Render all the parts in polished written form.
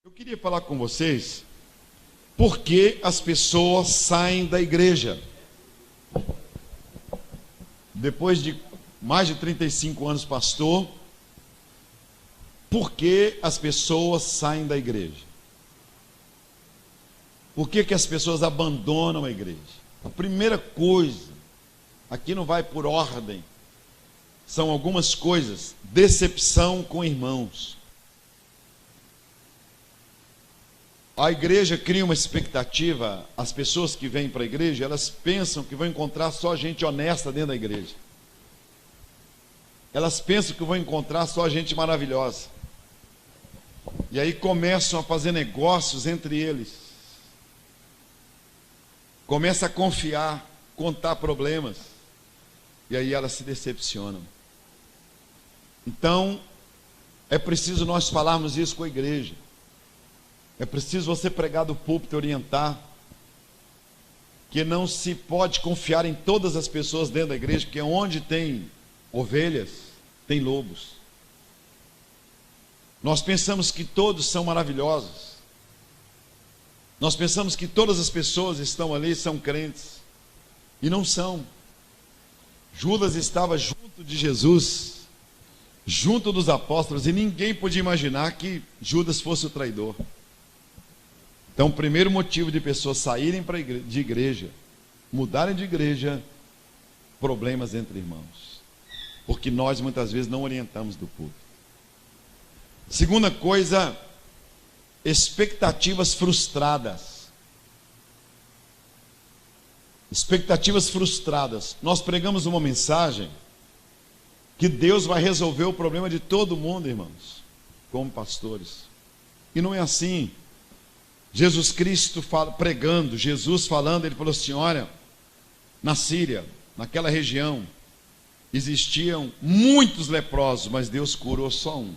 Eu queria falar com vocês por que as pessoas saem da igreja. Depois de mais de 35 anos pastor, por que as pessoas saem da igreja? Por que as pessoas abandonam a igreja? A primeira coisa, aqui não vai por ordem, são algumas coisas. Decepção com irmãos. A igreja cria uma expectativa, as pessoas que vêm para a igreja, elas pensam que vão encontrar só gente honesta dentro da igreja. Elas pensam que vão encontrar só gente maravilhosa. E aí começam a fazer negócios entre eles. Começa a confiar, contar problemas. E aí elas se decepcionam. Então, é preciso nós falarmos isso com a igreja. É preciso você pregar do púlpito e orientar que não se pode confiar em todas as pessoas dentro da igreja, porque onde tem ovelhas, tem lobos. Nós pensamos que todos são maravilhosos. Nós pensamos que todas as pessoas estão ali são crentes. E não são. Judas estava junto de Jesus, junto dos apóstolos, e ninguém podia imaginar que Judas fosse o traidor. Então, o primeiro motivo de pessoas saírem de igreja, mudarem de igreja, problemas entre irmãos. Porque nós muitas vezes não orientamos do púlpito. Segunda coisa, expectativas frustradas. Expectativas frustradas. Nós pregamos uma mensagem que Deus vai resolver o problema de todo mundo, irmãos, como pastores. E não é assim. Jesus Cristo pregando, Jesus falando, ele falou assim: olha, na Síria, naquela região, existiam muitos leprosos, mas Deus curou só um,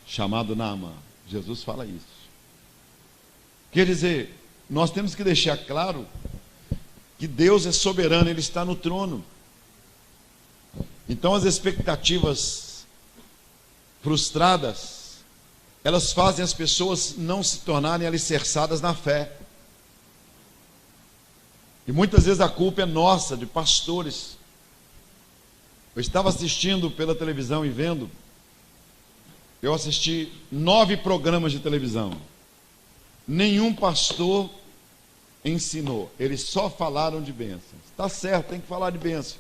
chamado Naamã. Jesus fala isso. Quer dizer, nós temos que deixar claro que Deus é soberano, Ele está no trono. Então as expectativas frustradas, elas fazem as pessoas não se tornarem alicerçadas na fé. E muitas vezes a culpa é nossa, de pastores. Eu estava assistindo pela televisão e vendo, eu assisti 9 programas de televisão. Nenhum pastor ensinou, eles só falaram de bênçãos. Está certo, tem que falar de bênção.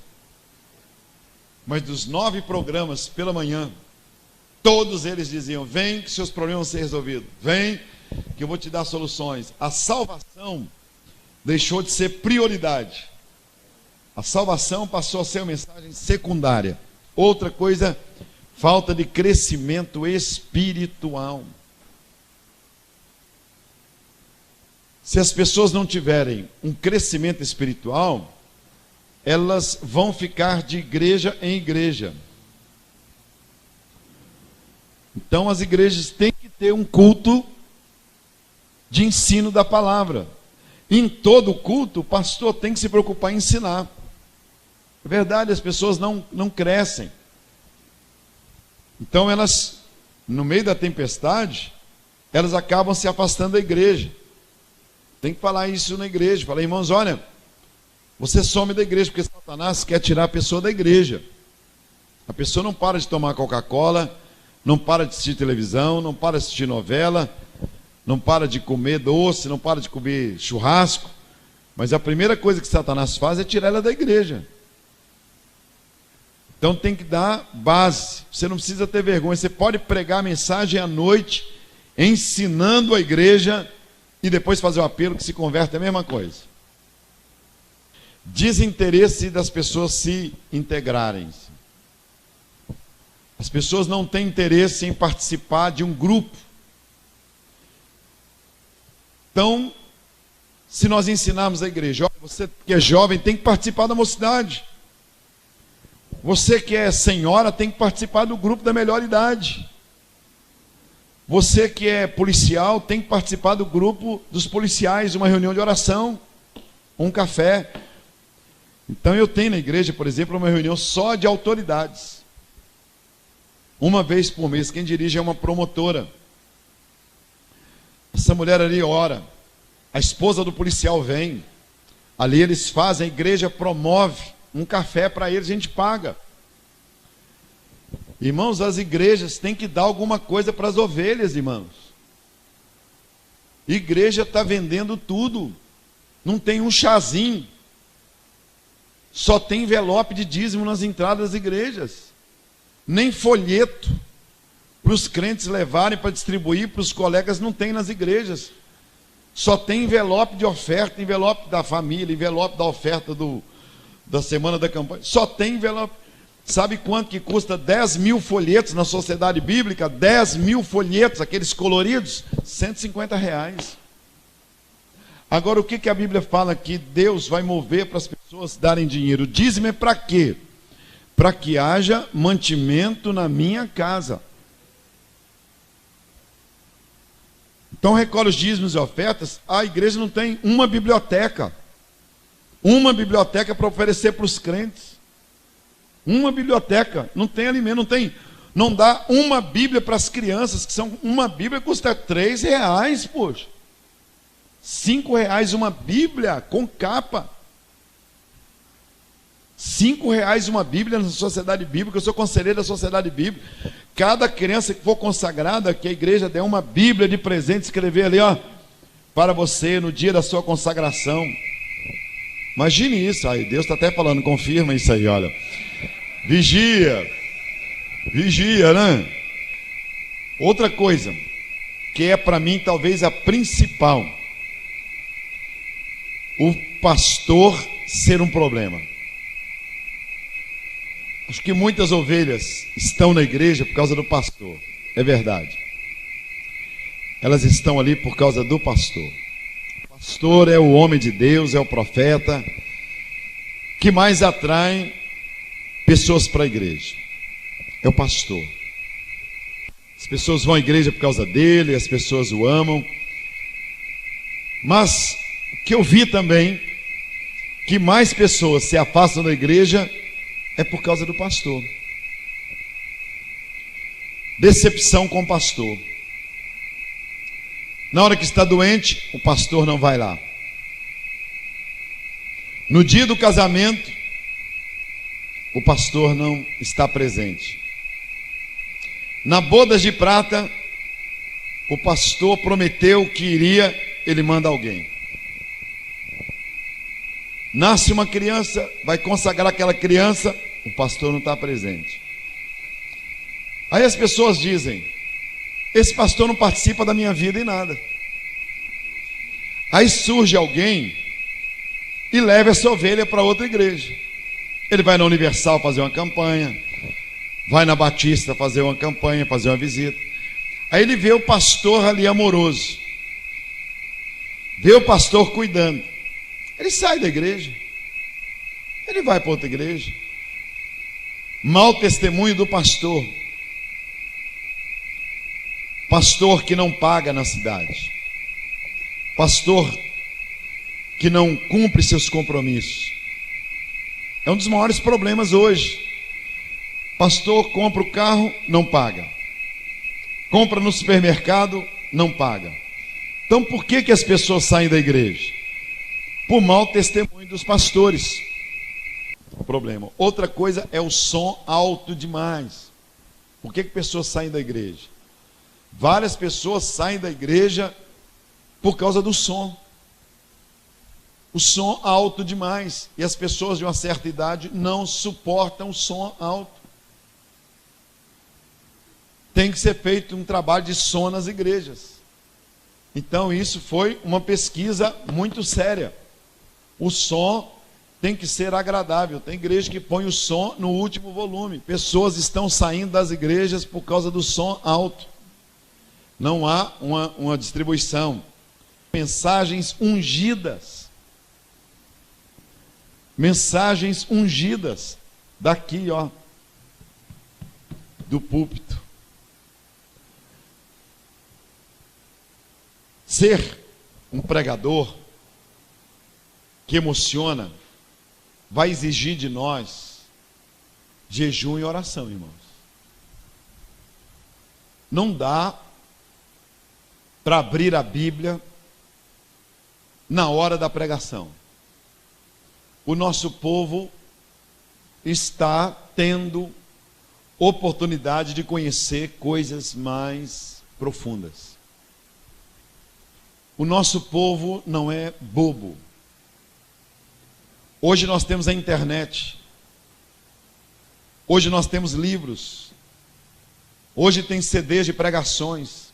Mas dos 9 programas pela manhã, todos eles diziam: vem que seus problemas vão ser resolvidos. Vem que eu vou te dar soluções. A salvação deixou de ser prioridade. A salvação passou a ser uma mensagem secundária. Outra coisa, falta de crescimento espiritual. Se as pessoas não tiverem um crescimento espiritual, elas vão ficar de igreja em igreja. Então as igrejas têm que ter um culto de ensino da palavra. Em todo culto, o pastor tem que se preocupar em ensinar. É verdade, as pessoas não crescem. Então elas, no meio da tempestade, elas acabam se afastando da igreja. Tem que falar isso na igreja. Falar: irmãos, olha, você some da igreja, porque Satanás quer tirar a pessoa da igreja. A pessoa não para de tomar Coca-Cola, não para de assistir televisão, não para de assistir novela, não para de comer doce, não para de comer churrasco. Mas a primeira coisa que Satanás faz é tirar ela da igreja. Então tem que dar base. Você não precisa ter vergonha. Você pode pregar a mensagem à noite, ensinando a igreja, e depois fazer o apelo que se converte, é a mesma coisa. Desinteresse das pessoas se integrarem. As pessoas não têm interesse em participar de um grupo. Então, se nós ensinarmos a igreja: você que é jovem tem que participar da mocidade. Você que é senhora tem que participar do grupo da melhor idade. Você que é policial tem que participar do grupo dos policiais, uma reunião de oração, um café. Então eu tenho na igreja, por exemplo, uma reunião só de autoridades. Uma vez por mês, quem dirige é uma promotora. Essa mulher ali ora. A esposa do policial vem. Ali eles fazem, a igreja promove um café para eles, a gente paga. Irmãos, as igrejas têm que dar alguma coisa para as ovelhas, irmãos. Igreja está vendendo tudo. Não tem um chazinho. Só tem envelope de dízimo nas entradas das igrejas. Nem folheto para os crentes levarem para distribuir para os colegas não tem nas igrejas. Só tem envelope de oferta, envelope da família, envelope da oferta da semana da campanha. Só tem envelope. Sabe quanto que custa 10 mil folhetos na Sociedade Bíblica? 10 mil folhetos, aqueles coloridos, R$150. Agora, o que a Bíblia fala que Deus vai mover para as pessoas darem dinheiro? O dízimo é para quê? Para que haja mantimento na minha casa. Então recolhe os dízimos e ofertas. A igreja não tem uma biblioteca. Uma biblioteca para oferecer para os crentes. Uma biblioteca. Não tem alimento, não dá uma Bíblia para as crianças, que são, uma Bíblia custa R$3, poxa. R$5 uma Bíblia com capa. R$5 uma Bíblia na Sociedade Bíblica. Eu sou conselheiro da Sociedade Bíblica. Cada criança que for consagrada, que a igreja der uma Bíblia de presente, escrever ali, ó, para você no dia da sua consagração. Imagine isso. Aí Deus está até falando, confirma isso aí, olha. Vigia, né? Outra coisa, que é para mim talvez a principal, o pastor ser um problema. Acho que muitas ovelhas estão na igreja por causa do pastor, é verdade. Elas estão ali por causa do pastor. O pastor é o homem de Deus, é o profeta, que mais atrai pessoas para a igreja. É o pastor. As pessoas vão à igreja por causa dele, as pessoas o amam. Mas o que eu vi também, que mais pessoas se afastam da igreja, é por causa do pastor. Decepção com o pastor. Na hora que está doente, o pastor não vai lá. No dia do casamento, o pastor não está presente. Na bodas de prata, o pastor prometeu que iria, ele manda alguém. Nasce uma criança, vai consagrar aquela criança, o pastor não está presente. Aí as pessoas dizem, esse pastor não participa da minha vida em nada. Aí surge alguém e leva essa ovelha para outra igreja. Ele vai na Universal fazer uma campanha, vai na Batista fazer uma campanha, fazer uma visita. Aí ele vê o pastor ali amoroso, vê o pastor cuidando. Ele sai da igreja, ele vai para outra igreja. Mau testemunho do pastor. Pastor que não paga na cidade, pastor que não cumpre seus compromissos. É um dos maiores problemas hoje. Pastor compra o carro, não paga. Compra no supermercado, não paga. Então por que as pessoas saem da igreja? Por mau testemunho dos pastores. O problema. Outra coisa é o som alto demais. Por que pessoas saem da igreja? Várias pessoas saem da igreja por causa do som. O som alto demais. E as pessoas de uma certa idade não suportam o som alto. Tem que ser feito um trabalho de som nas igrejas. Então isso foi uma pesquisa muito séria. O som tem que ser agradável. Tem igreja que põe o som no último volume. Pessoas estão saindo das igrejas por causa do som alto. Não há uma distribuição. Mensagens ungidas. Mensagens ungidas. Daqui, ó. Do púlpito. Ser um pregador que emociona vai exigir de nós jejum e oração, irmãos. Não dá para abrir a Bíblia na hora da pregação. O nosso povo está tendo oportunidade de conhecer coisas mais profundas. O nosso povo não é bobo. Hoje nós temos a internet. Hoje nós temos livros. Hoje tem CDs de pregações.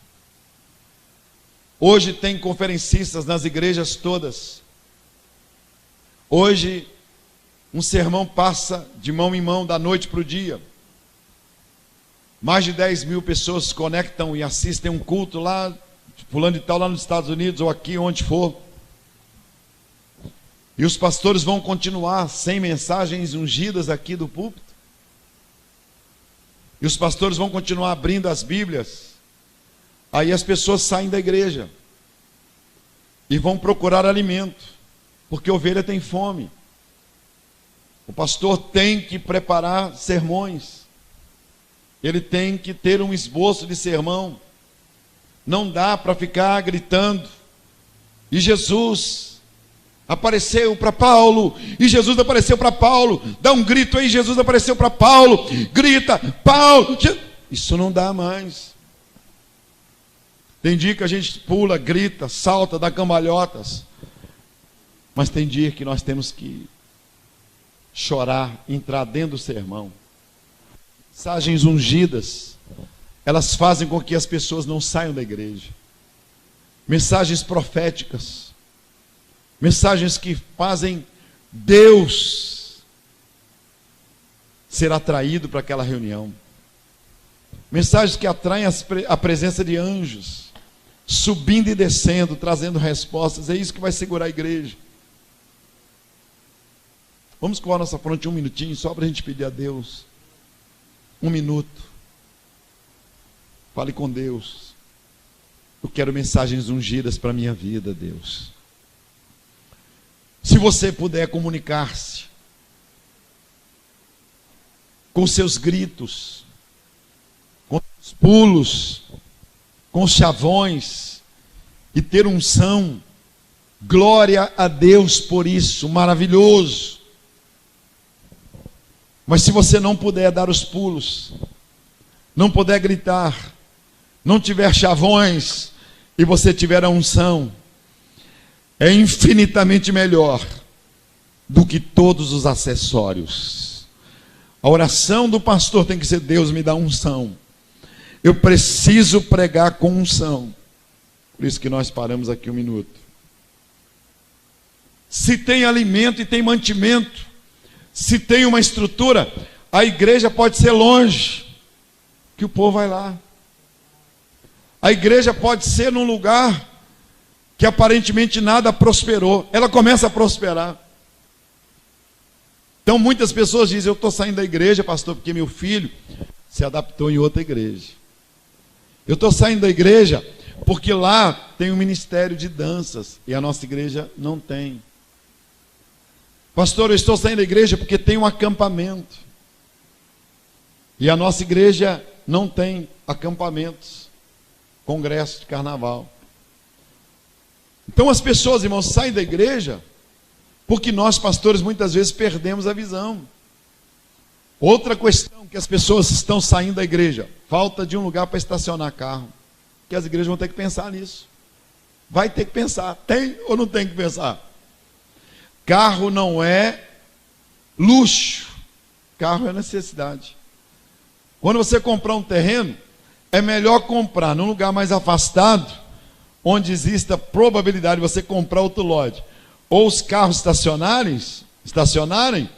Hoje tem conferencistas nas igrejas todas. Hoje um sermão passa de mão em mão da noite para o dia. Mais de 10 mil pessoas se conectam e assistem um culto lá, fulano de tal, lá nos Estados Unidos ou aqui, onde for. E os pastores vão continuar sem mensagens ungidas aqui do púlpito. E os pastores vão continuar abrindo as Bíblias. Aí as pessoas saem da igreja e vão procurar alimento, porque a ovelha tem fome. O pastor tem que preparar sermões. Ele tem que ter um esboço de sermão. Não dá para ficar gritando. E Jesus apareceu para Paulo, e Jesus apareceu para Paulo. Dá um grito aí, Jesus apareceu para Paulo. Grita, Paulo. Isso não dá mais. Tem dia que a gente pula, grita, salta, dá cambalhotas. Mas tem dia que nós temos que chorar, entrar dentro do sermão. Mensagens ungidas, elas fazem com que as pessoas não saiam da igreja. Mensagens proféticas, mensagens que fazem Deus ser atraído para aquela reunião. Mensagens que atraem a presença de anjos, subindo e descendo, trazendo respostas. É isso que vai segurar a igreja. Vamos com a nossa fronte um minutinho, só para a gente pedir a Deus. 1 minuto. Fale com Deus. Eu quero mensagens ungidas para a minha vida, Deus. Se você puder comunicar-se com seus gritos, com os pulos, com os chavões, e ter unção, glória a Deus por isso, maravilhoso. Mas se você não puder dar os pulos, não puder gritar, não tiver chavões, e você tiver a unção, é infinitamente melhor do que todos os acessórios. A oração do pastor tem que ser: Deus, me dá unção. Eu preciso pregar com unção. Por isso que nós paramos aqui 1 minuto. Se tem alimento e tem mantimento, se tem uma estrutura, a igreja pode ser longe, que o povo vai lá. A igreja pode ser num lugar que aparentemente nada prosperou, ela começa a prosperar. Então muitas pessoas dizem: eu estou saindo da igreja, pastor, porque meu filho se adaptou em outra igreja. Eu estou saindo da igreja porque lá tem um ministério de danças e a nossa igreja não tem. Pastor, eu estou saindo da igreja porque tem um acampamento e a nossa igreja não tem acampamentos, congresso de carnaval. Então as pessoas, irmãos, saem da igreja porque nós, pastores, muitas vezes perdemos a visão. Outra questão que as pessoas estão saindo da igreja: falta de um lugar para estacionar carro. Que as igrejas vão ter que pensar nisso. Vai ter que pensar. Tem ou não tem que pensar? Carro não é luxo. Carro é necessidade. Quando você comprar um terreno, é melhor comprar num lugar mais afastado, onde exista probabilidade de você comprar outro lote, ou os carros estacionarem,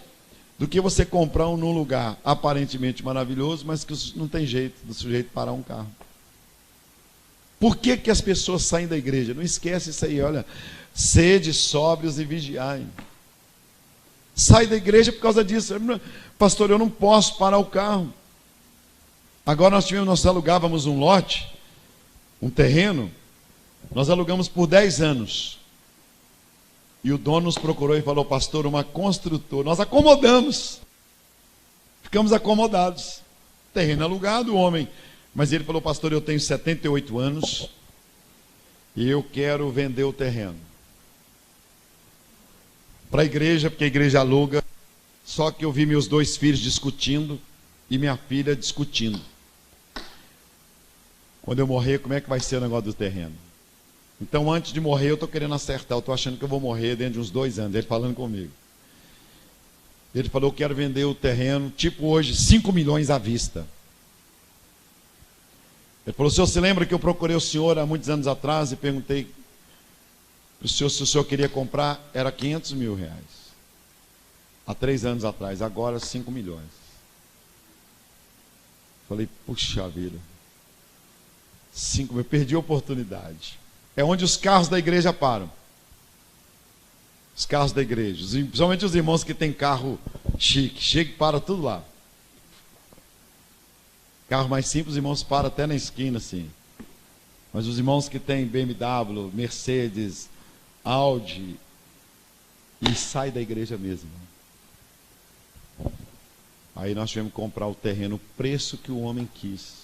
do que você comprar num lugar aparentemente maravilhoso, mas que não tem jeito do sujeito parar um carro. Por que que as pessoas saem da igreja? Não esquece isso aí, olha: sede, sóbrios e vigiai. Sai da igreja por causa disso. Pastor, eu não posso parar o carro. Agora nós alugávamos um lote, um terreno, nós alugamos por 10 anos. E o dono nos procurou e falou: pastor, uma construtora. Nós acomodamos. Ficamos acomodados. Terreno alugado, o homem. Mas ele falou: pastor, eu tenho 78 anos. E eu quero vender o terreno para a igreja, porque a igreja aluga. Só que eu vi meus 2 filhos discutindo e minha filha discutindo. Quando eu morrer, como é que vai ser o negócio do terreno? Então, antes de morrer, eu estou querendo acertar. Eu estou achando que eu vou morrer dentro de uns 2 anos. Ele falando comigo. Ele falou: eu quero vender o terreno, tipo hoje, 5 milhões à vista. Ele falou: o senhor se lembra que eu procurei o senhor há muitos anos atrás e perguntei para o senhor se o senhor queria comprar? Era 500 mil reais. Há 3 anos atrás, agora 5 milhões. Falei: puxa vida, 5 mil, perdi a oportunidade. É onde os carros da igreja param. Os carros da igreja, principalmente os irmãos que têm carro chique, chega e para tudo lá. Carro mais simples, os irmãos param até na esquina assim. Mas os irmãos que têm BMW, Mercedes, Audi, e sai da igreja mesmo. Aí nós tivemos que comprar o terreno, o preço que o homem quis.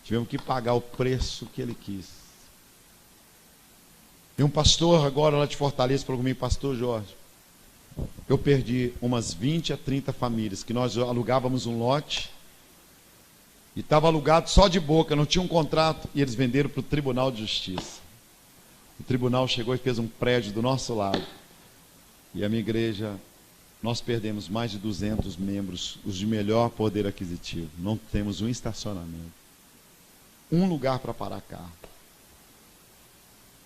Tivemos que pagar o preço que ele quis. E um pastor agora lá de Fortaleza falou comigo: pastor Jorge, eu perdi umas 20 a 30 famílias, que nós alugávamos um lote, e estava alugado só de boca, não tinha um contrato, e eles venderam para o Tribunal de Justiça. O tribunal chegou e fez um prédio do nosso lado. E a minha igreja, nós perdemos mais de 200 membros, os de melhor poder aquisitivo. Não temos um estacionamento, um lugar para parar carro.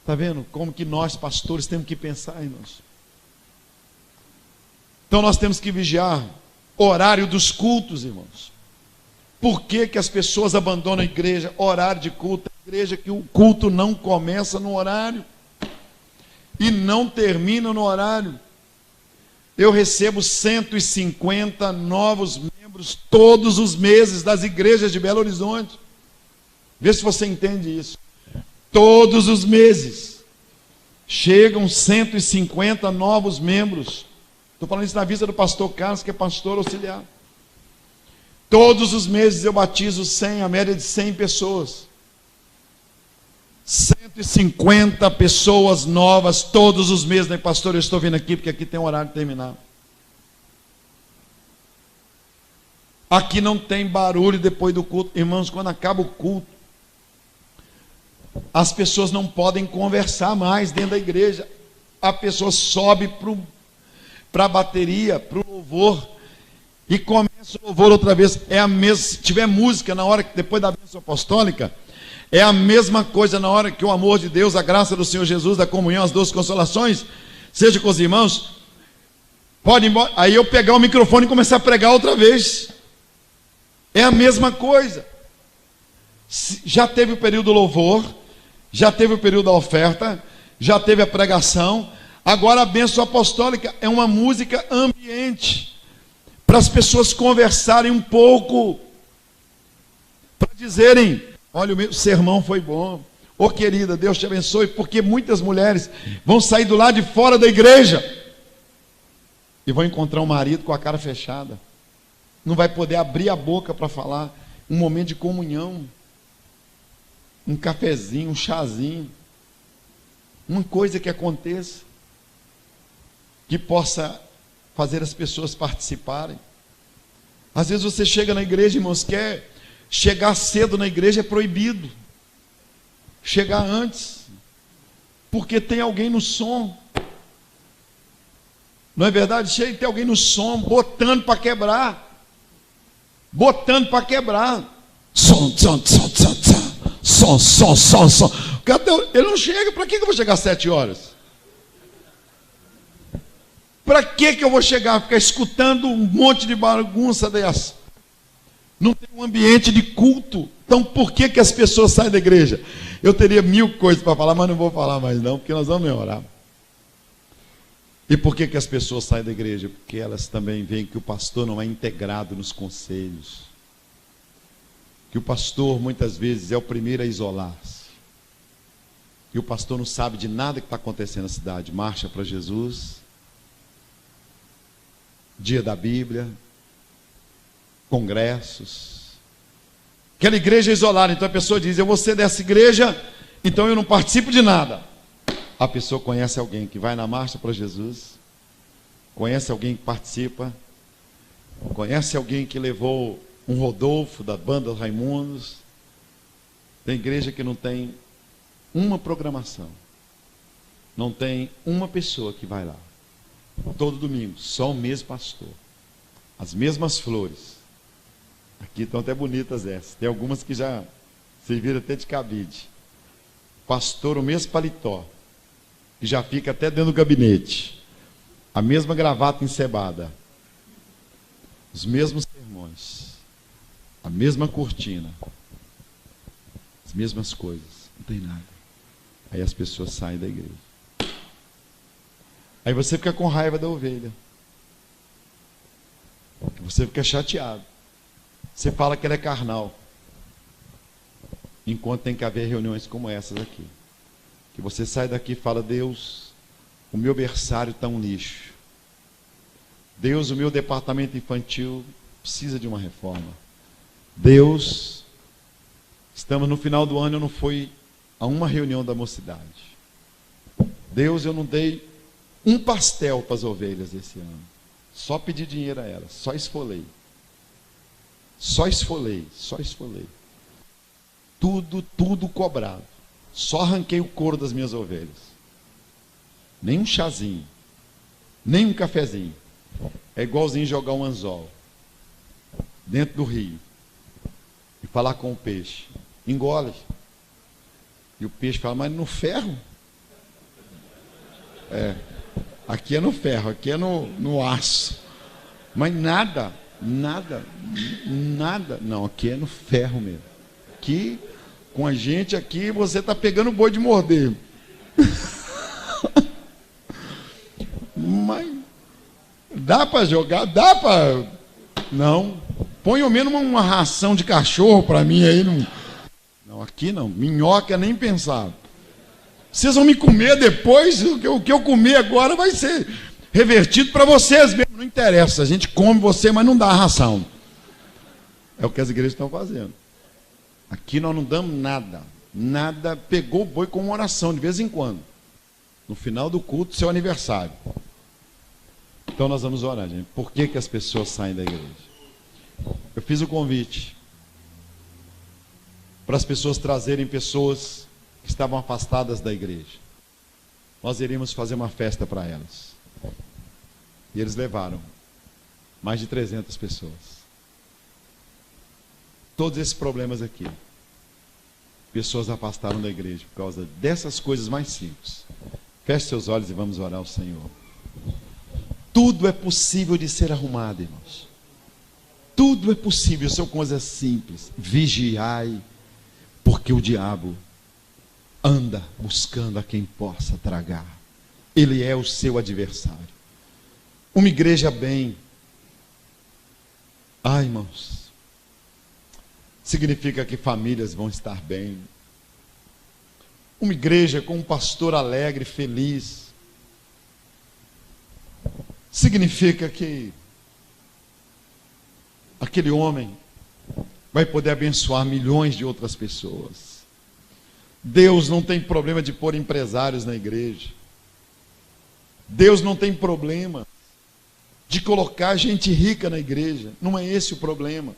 Está vendo como que nós, pastores, temos que pensar, irmãos? Então nós temos que vigiar o horário dos cultos, irmãos. Por que que as pessoas abandonam a igreja? Horário de culto. A igreja que o culto não começa no horário e não termina no horário. Eu recebo 150 novos membros todos os meses das igrejas de Belo Horizonte. Vê se você entende isso. Todos os meses chegam 150 novos membros. Estou falando isso na vista do pastor Carlos, que é pastor auxiliar. Todos os meses eu batizo 100, a média de 100 pessoas. 150 pessoas novas todos os meses, né, pastor? Eu estou vindo aqui porque aqui tem um horário de terminar. Aqui não tem barulho depois do culto. Irmãos, quando acaba o culto, as pessoas não podem conversar mais dentro da igreja. A pessoa sobe para a bateria, para o louvor, e começa o louvor outra vez. É a mesma, se tiver música na hora, depois da bênção apostólica, é a mesma coisa na hora que o amor de Deus, a graça do Senhor Jesus, a comunhão, as doces consolações, seja com os irmãos, pode ir embora. Aí eu pegar o microfone e começar a pregar outra vez. É a mesma coisa. Já teve o período do louvor, já teve o período da oferta, já teve a pregação. Agora a bênção apostólica é uma música ambiente, para as pessoas conversarem um pouco, para dizerem: olha, o meu sermão foi bom, ô querida, Deus te abençoe. Porque muitas mulheres vão sair do lado de fora da igreja e vão encontrar um marido com a cara fechada, não vai poder abrir a boca para falar. Um momento de comunhão, um cafezinho, um chazinho, uma coisa que aconteça, que possa fazer as pessoas participarem. Às vezes você chega na igreja, irmãos, quer chegar cedo na igreja, é proibido chegar antes, porque tem alguém no som. Não é verdade? Chega e tem alguém no som, botando para quebrar. Botando para quebrar. Som. Ele não chega. Para que eu vou chegar às 7 horas? Para que eu vou chegar? Ficar escutando um monte de bagunça dessa? Não tem um ambiente de culto. Então por que as pessoas saem da igreja? Eu teria 1000 coisas para falar, mas não vou falar mais não, porque nós vamos orar. E por que as pessoas saem da igreja? Porque elas também veem que o pastor não é integrado nos conselhos, que o pastor muitas vezes é o primeiro a isolar-se, que o pastor não sabe de nada que está acontecendo na cidade. Marcha para Jesus, dia da Bíblia, congressos. Aquela igreja é isolada. Então a pessoa diz: eu vou ser dessa igreja então eu não participo de nada. A pessoa conhece alguém que vai na marcha para Jesus, conhece alguém que participa, conhece alguém que levou um Rodolfo da banda Raimundos. Tem igreja que não tem uma programação, não tem uma pessoa que vai lá todo domingo, só o mesmo pastor, as mesmas flores. Aqui estão até bonitas essas, tem algumas que já serviram até de cabide. Pastor, o mesmo paletó, que já fica até dentro do gabinete, a mesma gravata encebada, os mesmos sermões, a mesma cortina, as mesmas coisas, não tem nada. Aí as pessoas saem da igreja. Aí você fica com raiva da ovelha, você fica chateado, você fala que ela é carnal, enquanto tem que haver reuniões como essas aqui, que você sai daqui e fala: Deus, o meu berçário está um lixo. Deus, o meu departamento infantil precisa de uma reforma. Deus, estamos no final do ano, eu não fui a uma reunião da mocidade. Deus, eu não dei um pastel para as ovelhas esse ano. Só pedi dinheiro a elas, só esfolei. Só esfolei, só esfolei. Tudo cobrado. Só arranquei o couro das minhas ovelhas. Nem um chazinho, nem um cafezinho. É igualzinho jogar um anzol dentro do rio e falar com o peixe: engole. E o peixe fala: mas no ferro? Aqui é no ferro, aqui é no aço. Mas nada. Não, aqui é no ferro mesmo. Aqui, com a gente aqui, você está pegando boi de morder. Mas dá para jogar? Dá para... Não. Põe ao menos uma ração de cachorro para mim aí. Não, aqui não. Minhoca nem pensar. Vocês vão me comer depois. O que eu comer agora vai ser revertido para vocês mesmo. Não interessa. A gente come você, mas não dá a ração. É o que as igrejas estão fazendo. Aqui nós não damos nada. Nada. Pegou o boi com uma oração de vez em quando. No final do culto, seu aniversário. Então nós vamos orar, gente. Por que as pessoas saem da igreja? Eu fiz o convite para as pessoas trazerem pessoas que estavam afastadas da igreja. Nós iríamos fazer uma festa para elas. E eles levaram mais de 300 pessoas. Todos esses problemas aqui, pessoas afastaram da igreja por causa dessas coisas mais simples. Feche seus olhos e vamos orar ao Senhor. Tudo é possível de ser arrumado, irmãos. Tudo é possível, são coisas simples. Vigiai, porque o diabo anda buscando a quem possa tragar. Ele é o seu adversário. Uma igreja bem, irmãos, significa que famílias vão estar bem. Uma igreja com um pastor alegre, feliz, significa que aquele homem vai poder abençoar milhões de outras pessoas. Deus não tem problema de pôr empresários na igreja. Deus não tem problema de colocar gente rica na igreja. Não é esse o problema.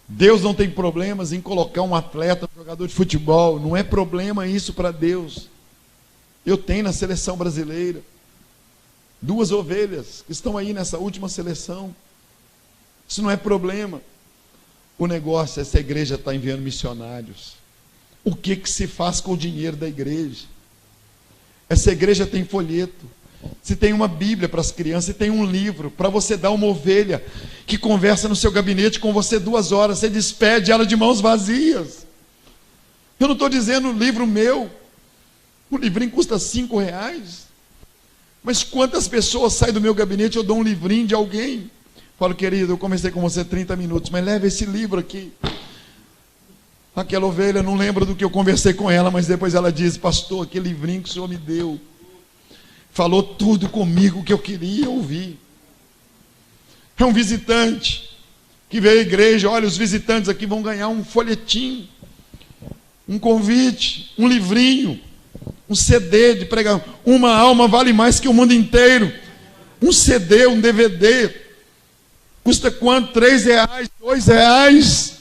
Deus não tem problemas em colocar um atleta, um jogador de futebol. Não é problema isso para Deus. Eu tenho na seleção brasileira 2 ovelhas que estão aí nessa última seleção. Isso não é problema. O negócio é se a igreja está enviando missionários. O que se faz com o dinheiro da igreja? Essa igreja tem folheto, se tem uma Bíblia para as crianças, se tem um livro para você dar uma ovelha que conversa no seu gabinete com você 2 horas, você despede ela de mãos vazias. Eu não estou dizendo livro meu, o livrinho custa R$5, mas quantas pessoas saem do meu gabinete, eu dou um livrinho de alguém, falo: querido, eu comecei com você 30 minutos, mas leva esse livro aqui. Aquela ovelha não lembra do que eu conversei com ela, mas depois ela diz: pastor, aquele livrinho que o senhor me deu falou tudo comigo que eu queria ouvir. É um visitante que veio à igreja. Olha, os visitantes aqui vão ganhar um folhetim um convite, um livrinho, um CD de pregação. Uma alma vale mais que o mundo inteiro. Um CD, um DVD, custa quanto? R$3, R$2?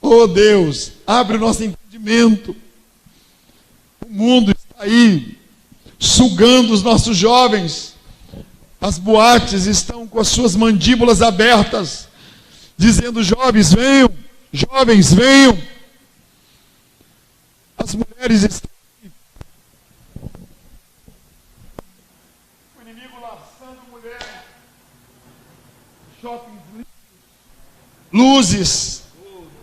Oh Deus, abre o nosso entendimento. O mundo está aí, sugando os nossos jovens. As boates estão com as suas mandíbulas abertas, dizendo: jovens, venham, jovens, venham. As mulheres estão aí. O inimigo laçando mulheres. Shoppings lindos, luzes,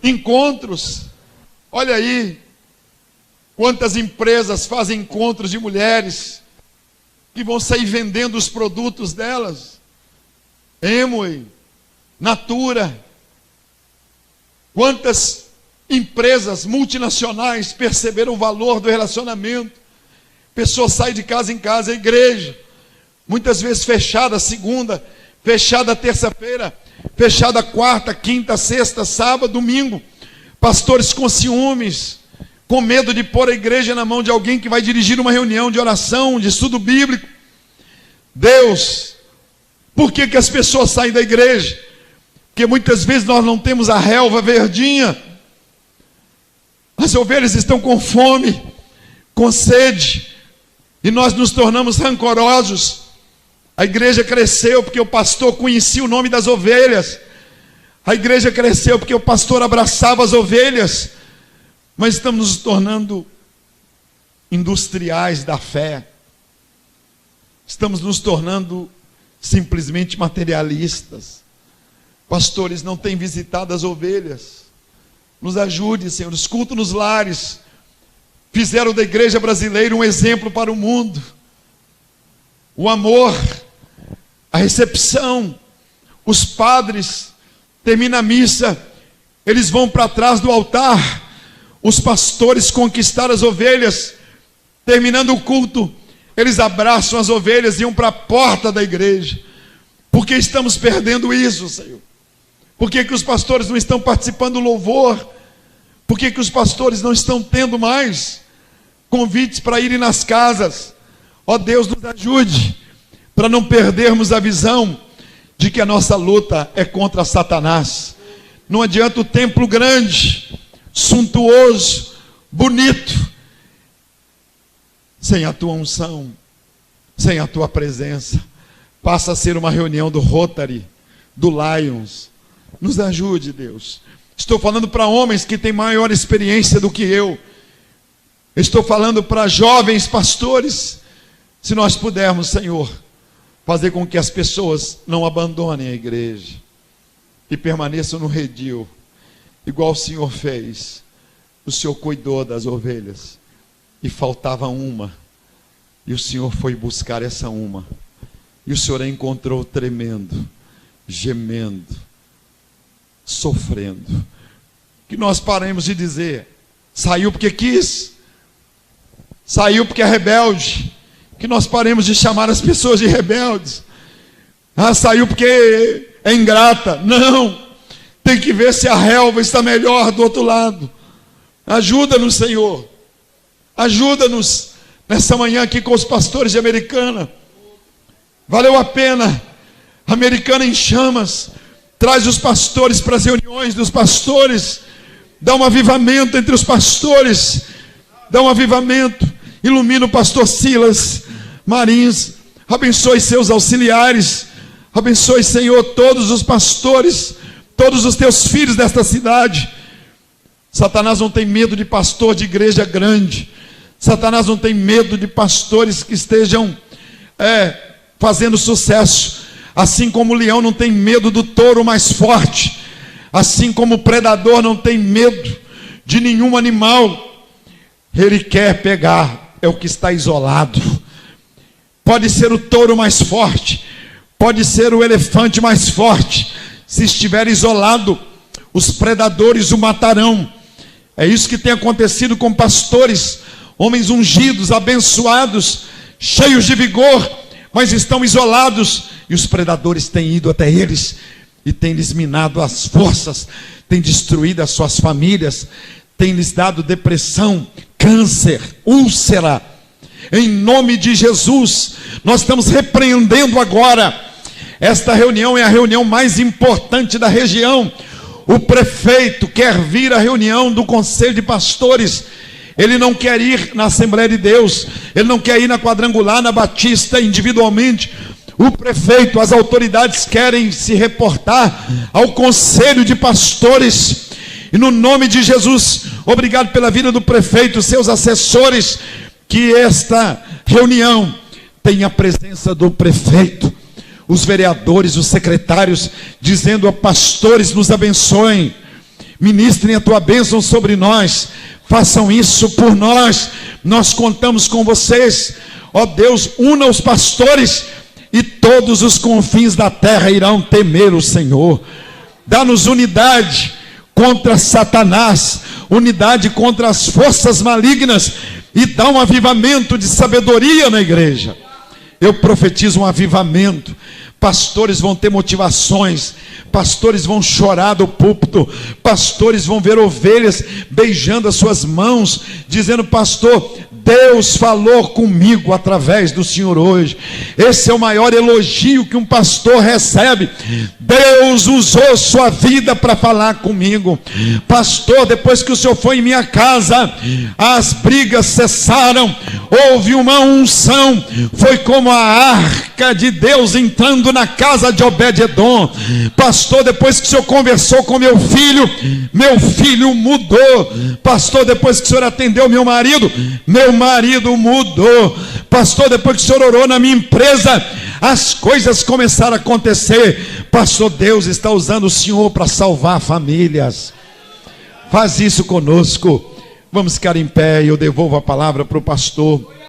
encontros. Olha aí quantas empresas fazem encontros de mulheres que vão sair vendendo os produtos delas. Amway, Natura. Quantas empresas multinacionais perceberam o valor do relacionamento. Pessoas saem de casa em casa. A igreja, muitas vezes fechada segunda, fechada terça-feira, fechada quarta, quinta, sexta, sábado, domingo. Pastores com ciúmes, com medo de pôr a igreja na mão de alguém que vai dirigir uma reunião de oração, de estudo bíblico. Deus, por que as pessoas saem da igreja? Porque muitas vezes nós não temos a relva verdinha. As ovelhas estão com fome, com sede, e nós nos tornamos rancorosos. A igreja cresceu porque o pastor conhecia o nome das ovelhas. A igreja cresceu porque o pastor abraçava as ovelhas. Mas estamos nos tornando industriais da fé. Estamos nos tornando simplesmente materialistas. Pastores não têm visitado as ovelhas. Nos ajude, Senhor. Os cultos nos lares fizeram da igreja brasileira um exemplo para o mundo. O amor, a recepção. Os padres terminam a missa, eles vão para trás do altar. Os pastores conquistaram as ovelhas. Terminando o culto, eles abraçam as ovelhas e iam para a porta da igreja. Por que estamos perdendo isso, Senhor? Por que os pastores não estão participando do louvor? Por que os pastores não estão tendo mais convites para irem nas casas? Ó Deus, nos ajude para não perdermos a visão de que a nossa luta é contra Satanás. Não adianta o templo grande, suntuoso, bonito, sem a tua unção, sem a tua presença. Passa a ser uma reunião do Rotary, do Lions. Nos ajude, Deus. Estou falando para homens que têm maior experiência do que eu. Estou falando para jovens pastores. Se nós pudermos, Senhor, fazer com que as pessoas não abandonem a igreja e permaneçam no redil, igual o Senhor fez. O Senhor cuidou das ovelhas e faltava uma, e o Senhor foi buscar essa uma, e o Senhor a encontrou tremendo, gemendo, sofrendo. Que nós paremos de dizer: saiu porque quis, saiu porque é rebelde. Que nós paremos de chamar as pessoas de rebeldes. Saiu porque é ingrata. Não, tem que ver se a relva está melhor do outro lado. Ajuda-nos, Senhor. Ajuda-nos nessa manhã aqui com os pastores de Americana. Valeu a pena. Americana em Chamas. Traz os pastores para as reuniões dos pastores. Dá um avivamento entre os pastores. Dá um avivamento. Ilumina o pastor Silas Marins. Abençoe seus auxiliares. Abençoe, Senhor, todos os pastores, todos os teus filhos desta cidade. Satanás não tem medo de pastor de igreja grande. Satanás não tem medo de pastores que estejam fazendo sucesso. Assim como o leão não tem medo do touro mais forte, assim como o predador não tem medo de nenhum animal, ele quer pegar o que está isolado. Pode ser o touro mais forte, pode ser o elefante mais forte. Se estiver isolado, os predadores o matarão. É isso que tem acontecido com pastores, homens ungidos, abençoados, cheios de vigor, mas estão isolados, e os predadores têm ido até eles e têm lhes minado as forças, têm destruído as suas famílias, tem lhes dado depressão, câncer, úlcera. Em nome de Jesus, nós estamos repreendendo agora. Esta reunião é a reunião mais importante da região. O prefeito quer vir à reunião do Conselho de Pastores. Ele não quer ir na Assembleia de Deus, ele não quer ir na Quadrangular, na Batista, individualmente. O prefeito, as autoridades querem se reportar ao Conselho de Pastores. E no nome de Jesus, obrigado pela vida do prefeito, seus assessores, que esta reunião tenha a presença do prefeito, os vereadores, os secretários, dizendo a pastores, nos abençoem, ministrem a tua bênção sobre nós, façam isso por nós, nós contamos com vocês, ó Deus, una os pastores, e todos os confins da terra irão temer o Senhor. Dá-nos unidade contra Satanás, unidade contra as forças malignas, e dá um avivamento de sabedoria na igreja. Eu profetizo um avivamento. Pastores vão ter motivações, pastores vão chorar do púlpito, pastores vão ver ovelhas beijando as suas mãos, dizendo: pastor, Deus falou comigo através do Senhor hoje. Esse é o maior elogio que um pastor recebe. Deus usou sua vida para falar comigo. Pastor, depois que o Senhor foi em minha casa, as brigas cessaram, houve uma unção, foi como a arca de Deus entrando na casa de Obed-edom. Pastor, depois que o Senhor conversou com meu filho mudou. Pastor, depois que o Senhor atendeu meu marido mudou. Pastor, depois que o Senhor orou na minha empresa, as coisas começaram a acontecer. Pastor, Deus está usando o Senhor para salvar famílias. Faz isso conosco. Vamos ficar em pé e eu devolvo a palavra para o pastor.